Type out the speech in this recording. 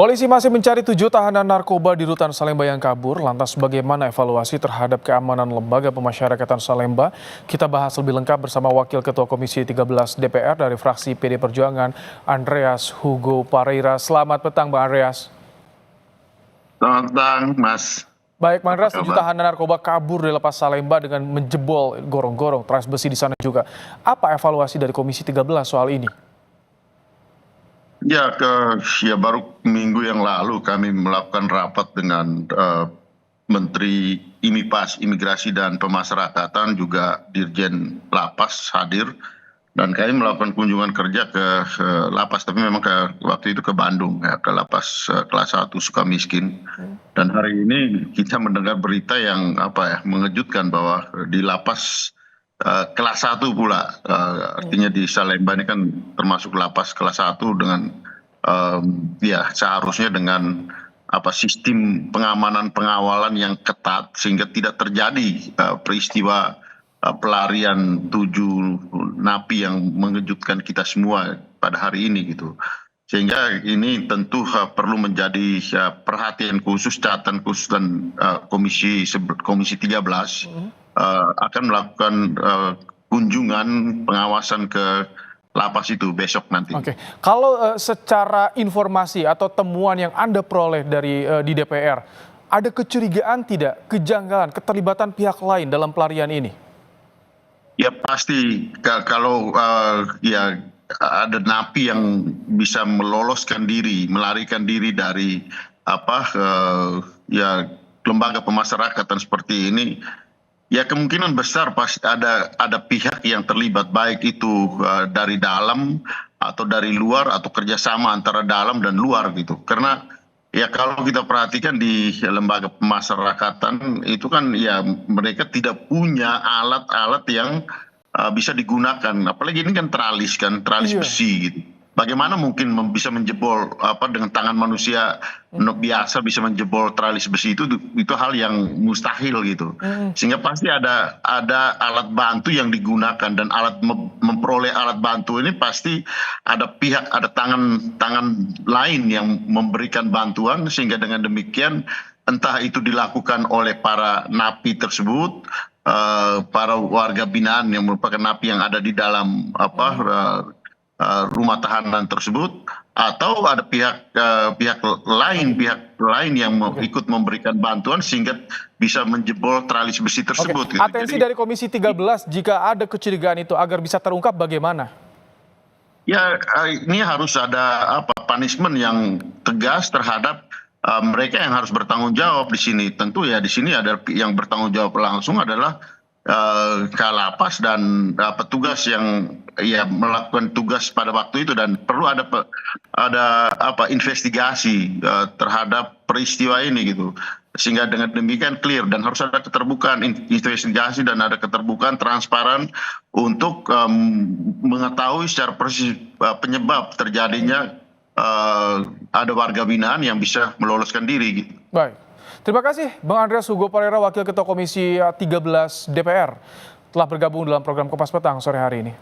Polisi masih mencari 7 tahanan narkoba di Rutan Salemba yang kabur. Lantas bagaimana evaluasi terhadap keamanan lembaga pemasyarakatan Salemba? Kita bahas lebih lengkap bersama Wakil Ketua Komisi 13 DPR dari fraksi PD Perjuangan, Andreas Hugo Pareira. Selamat petang, Bang Andreas. Selamat petang, Mas. Baik, Bang Andreas, 7 tahanan narkoba kabur dari lapas Salemba dengan menjebol gorong-gorong trans besi di sana juga. Apa evaluasi dari Komisi 13 soal ini? Ya, baru minggu yang lalu kami melakukan rapat dengan Menteri IMIPAS, Imigrasi dan Pemasyarakatan, juga Dirjen Lapas hadir, dan kami melakukan kunjungan kerja ke lapas, tapi memang waktu itu ke Bandung, ya, ke lapas kelas 1 Sukamiskin. Dan hari ini kita mendengar berita yang mengejutkan bahwa di lapas kelas 1 pula, artinya di Salemba ini kan termasuk lapas kelas 1 dengan seharusnya dengan sistem pengamanan pengawalan yang ketat sehingga tidak terjadi peristiwa pelarian 7 napi yang mengejutkan kita semua pada hari ini gitu. Sehingga ini tentu perlu menjadi perhatian khusus, catatan khusus, dan Komisi 13 akan melakukan kunjungan pengawasan ke lapas itu besok nanti. Oke, kalau secara informasi atau temuan yang Anda peroleh di DPR, ada kecurigaan tidak, kejanggalan, keterlibatan pihak lain dalam pelarian ini? Ya pasti, kalau ada napi yang bisa meloloskan diri, melarikan diri dari lembaga pemasyarakatan seperti ini, ya kemungkinan besar pasti ada pihak yang terlibat, baik itu dari dalam atau dari luar, atau kerjasama antara dalam dan luar gitu. Karena ya kalau kita perhatikan di lembaga pemasyarakatan itu kan ya mereka tidak punya alat-alat yang bisa digunakan, apalagi ini kan teralis besi gitu. Bagaimana mungkin bisa menjebol dengan tangan manusia biasa bisa menjebol teralis besi itu hal yang mustahil gitu. Sehingga pasti ada alat bantu yang digunakan, dan memperoleh alat bantu ini pasti ada tangan lain yang memberikan bantuan, sehingga dengan demikian entah itu dilakukan oleh para napi tersebut, para warga binaan yang merupakan napi yang ada di dalam rumah tahanan tersebut, atau ada pihak lain yang ikut memberikan bantuan sehingga bisa menjebol teralis besi tersebut. Gitu. Atensi dari Komisi 13 jika ada kecurigaan itu agar bisa terungkap bagaimana? Ya, ini harus ada punishment yang tegas terhadap mereka yang harus bertanggung jawab di sini. Tentu ya di sini ada yang bertanggung jawab langsung adalah Kalapas dan petugas yang melakukan tugas pada waktu itu, dan perlu ada investigasi terhadap peristiwa ini gitu, sehingga dengan demikian clear, dan harus ada keterbukaan investigasi dan ada keterbukaan transparan untuk mengetahui secara persis penyebab terjadinya ada warga binaan yang bisa meloloskan diri gitu. Baik. Terima kasih Bang Andreas Hugo Pareira, Wakil Ketua Komisi 13 DPR, telah bergabung dalam program Kompas Petang sore hari ini.